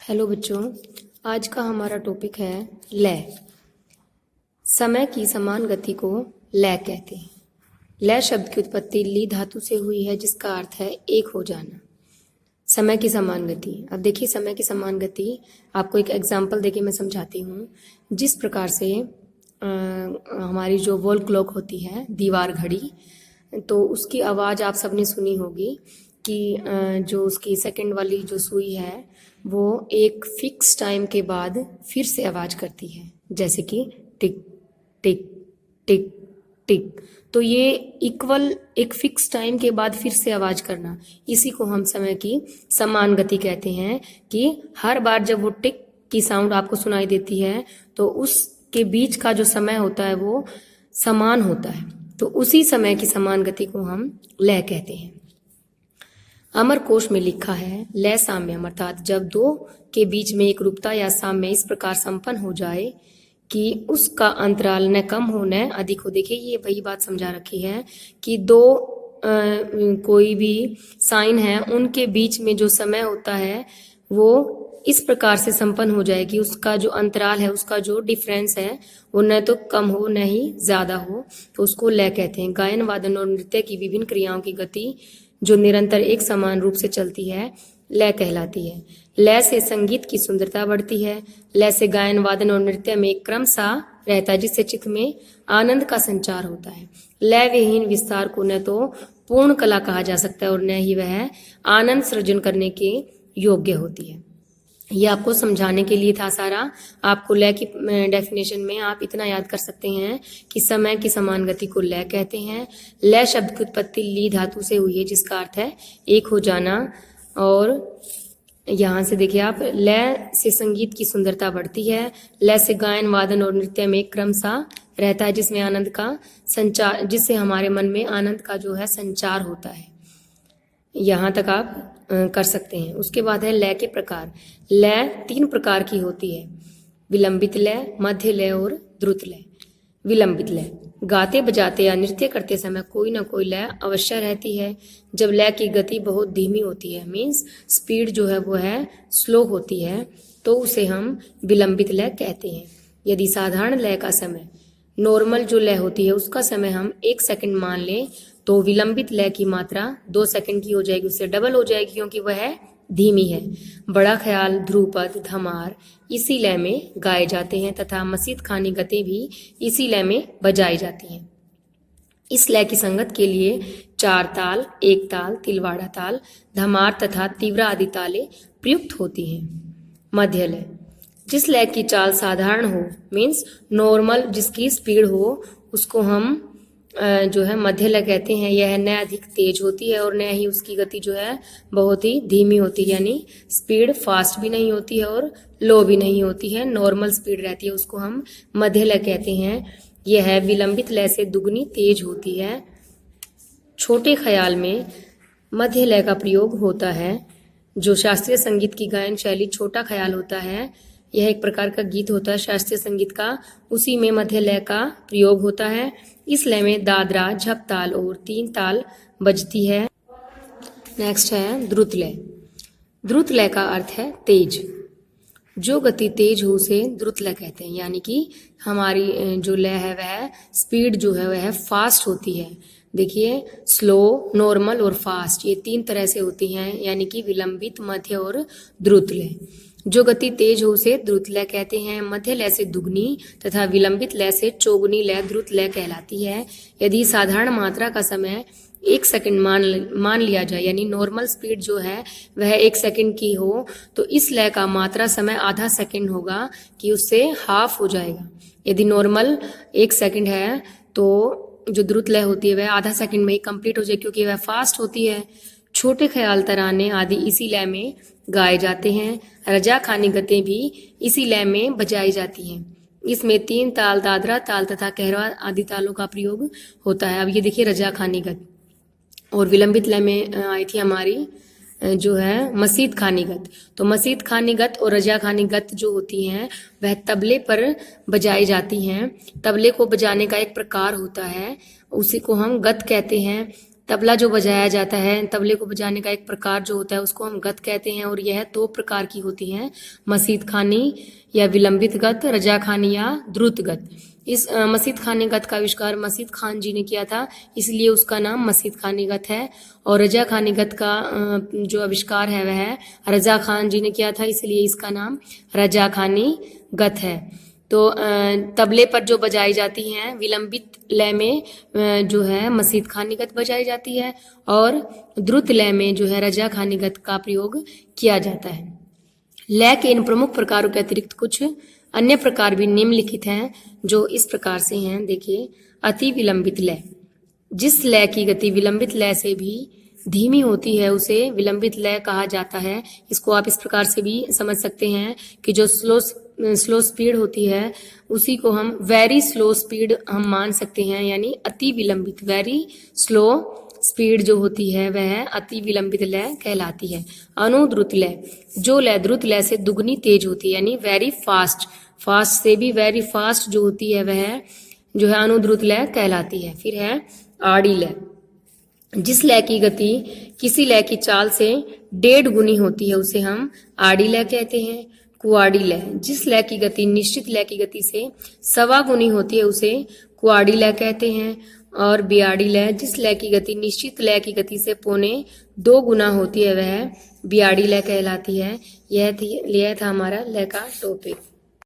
Hello बच्चों, आज का हमारा टॉपिक है लय। समय की समान गति को लय कहते हैं। लय शब्द की उत्पत्ति ली धातु से हुई है, जिसका अर्थ है एक हो जाना। समय की समान गति। अब देखिए, समय की समान गति आपको एक एग्जाम्पल देके मैं समझाती हूँ। जिस प्रकार से हमारी जो वॉल क्लॉक होती है, दीवार घड़ी, तो उसकी आवाज़ आप सबने सुनी होगी कि जो उसकी सेकंड वाली जो सुई है वो एक फिक्स टाइम के बाद फिर से आवाज़ करती है, जैसे कि टिक टिक टिक टिक। तो ये इक्वल एक फिक्स टाइम के बाद फिर से आवाज़ करना, इसी को हम समय की समान गति कहते हैं। कि हर बार जब वो टिक की साउंड आपको सुनाई देती है तो उसके बीच का जो समय होता है वो समान होता है, तो उसी समय की समान गति को हम लय कहते हैं। अमर कोश में लिखा है, लय साम्यम अर्थात जब दो के बीच में एक रूपता या साम्य इस प्रकार संपन्न हो जाए कि उसका अंतराल न कम हो न अधिक हो। देखिए, ये वही बात समझा रखी है कि दो कोई भी साइन है, उनके बीच में जो समय होता है वो इस प्रकार से संपन्न हो जाए कि उसका जो अंतराल है, उसका जो डिफरेंस है वो न तो कम हो न ही ज्यादा हो, तो उसको लय कहते हैं। गायन वादन और नृत्य की विभिन्न क्रियाओं की गति जो निरंतर एक समान रूप से चलती है लय कहलाती है। लय से संगीत की सुंदरता बढ़ती है। लय से गायन वादन और नृत्य में एक क्रम सा रहता है, जिससे चित्त में आनंद का संचार होता है। लय विहीन विस्तार को न तो पूर्ण कला कहा जा सकता है और न ही वह आनंद सृजन करने के योग्य होती है। ये आपको समझाने के लिए था सारा। आपको लय की डेफिनेशन में आप इतना याद कर सकते हैं कि समय की समान गति को लय कहते हैं। लय शब्द की उत्पत्ति ली धातु से हुई है, जिसका अर्थ है एक हो जाना। और यहाँ से देखिए आप, लय से संगीत की सुंदरता बढ़ती है। लय से गायन वादन और नृत्य में एक क्रम सा रहता है, जिसमें आनंद का संचार, जिससे हमारे मन में आनंद का जो है संचार होता है। यहाँ तक आप कर सकते हैं। उसके बाद है लय के प्रकार। लय 3 प्रकार की होती है, विलंबित लय, मध्य लय और द्रुत लय। विलंबित लय, गाते बजाते या नृत्य करते समय कोई ना कोई लय अवश्य रहती है। जब लय की गति बहुत धीमी होती है, मीन्स स्पीड जो है वो है स्लो होती है, तो उसे हम विलंबित लय कहते हैं। यदि साधारण लय का समय, नॉर्मल जो लय होती है उसका समय हम 1 सेकंड मान लें, तो विलंबित लय की मात्रा 2 सेकंड की हो जाएगी, उससे डबल हो जाएगी, क्योंकि वह धीमी है। बड़ा ख्याल, ध्रुपद, धमार इसी लय में गाए जाते हैं तथा मसीत खानी गतें भी इसी लय में बजाई जाती हैं। इस लय की संगत के लिए 4 ताल, 1 ताल, तिलवाड़ा ताल, धमार तथा तीव्र आदि तालें प्रयुक्त होती हैं। मध्य लय, जिस लय की चाल साधारण हो, मीन्स नॉर्मल जिसकी स्पीड हो, उसको हम जो है मध्य लय कहते हैं। यह न अधिक तेज होती है और न ही उसकी गति जो है बहुत ही धीमी होती है, यानी स्पीड फास्ट भी नहीं होती है और लो भी नहीं होती है, नॉर्मल स्पीड रहती है, उसको हम मध्य लय कहते हैं। यह विलंबित लय से दुगनी तेज होती है। छोटे ख्याल में मध्य लय का प्रयोग होता है। जो शास्त्रीय संगीत की गायन शैली छोटा ख्याल होता है, यह एक प्रकार का गीत होता है शास्त्रीय संगीत का, उसी में मध्य लय का प्रयोग होता है। इस लय में दादरा, झप ताल और 3 ताल बजती है। नेक्स्ट है द्रुत लय। द्रुत लय का अर्थ है तेज। जो गति तेज हो उसे द्रुत लय कहते हैं, यानी कि हमारी जो लय है वह स्पीड जो है वह फास्ट होती है। देखिए, स्लो, नॉर्मल और फास्ट, ये 3 तरह से होती हैं, यानी कि विलंबित, मध्य और द्रुत लय। जो गति तेज हो उसे द्रुत लय कहते हैं। मध्य लय से दुगनी तथा विलंबित लय से चौगुनी लय द्रुत लय कहलाती है। यदि साधारण मात्रा का समय 1 सेकंड मान लिया जाए, यानी नॉर्मल स्पीड जो है वह 1 सेकंड की हो, तो इस लय का मात्रा समय आधा सेकंड होगा, कि उससे हाफ हो जाएगा। यदि नॉर्मल 1 सेकंड है तो जो द्रुत लय होती है वह आधा सेकंड में ही कंप्लीट हो जाए, क्योंकि वह फास्ट होती है। छोटे ख्याल, तराने आदि इसी लय में गाए जाते हैं। रजा खानी गतें भी इसी लय में बजाई जाती हैं। इसमें 3 ताल, दादरा ताल तथा कहरवा आदि तालों का प्रयोग होता है। अब ये देखिए, रजा खानी गत और विलंबित लय में आई थी हमारी जो है मसीत खानी गत। तो मसीत खानी गत और रजा खानी गत जो होती हैं वह तबले पर बजाई जाती हैं। तबले को बजाने का एक प्रकार होता है, उसी को हम गत कहते हैं। तबला जो बजाया जाता है, तबले को बजाने का एक प्रकार जो होता है उसको हम गत कहते हैं, और यह दो प्रकार की होती हैं, मसीद खानी या विलंबित गत, रजा खानी या द्रुत गत। इस मसीद खानी गत का आविष्कार मसीद खान जी ने किया था, इसलिए उसका नाम मसीद खानी गत है। और रजा खानी गत का जो आविष्कार है वह रजा खान जी ने किया था, इसलिए इसका नाम रजा खानी गत है। तो तबले पर जो बजाई जाती हैं विलंबित लय में जो है मसीद खानीगत बजाई जाती है, और द्रुत लय में जो है रजा खानीगत का प्रयोग किया जाता है। लय के इन प्रमुख प्रकारों के अतिरिक्त कुछ अन्य प्रकार भी निम्नलिखित हैं, जो इस प्रकार से हैं। देखिए, अति विलंबित लय। जिस लय की गति विलंबित लय से भी धीमी होती है उसे विलंबित लय कहा जाता है। इसको आप इस प्रकार से भी समझ सकते हैं कि जो स्लो स्पीड होती है उसी को हम वेरी स्लो स्पीड हम मान सकते हैं, यानी अति विलंबित, वेरी स्लो स्पीड जो होती है वह अति विलंबित लय कहलाती है। अनुद्रुत लय, जो लय द्रुत लय से दुगनी तेज होती है, यानी वेरी फास्ट, फास्ट से भी वेरी फास्ट जो होती है वह जो है अनुद्रुत लय कहलाती है। फिर है आड़ी लय। जिस लय की गति किसी लय की चाल से 1.5 गुनी होती है उसे हम आड़ी लय कहते हैं। कुआड़ी लय, जिस लय की गति निश्चित लय की गति से 1.25 गुनी होती है उसे कुआड़ी लय कहते हैं। और बियाड़ी लय, जिस लय की गति निश्चित लय की गति से 1.25 गुना होती है वह बियाड़ी लय कहलाती है। यह था हमारा लय का टॉपिक।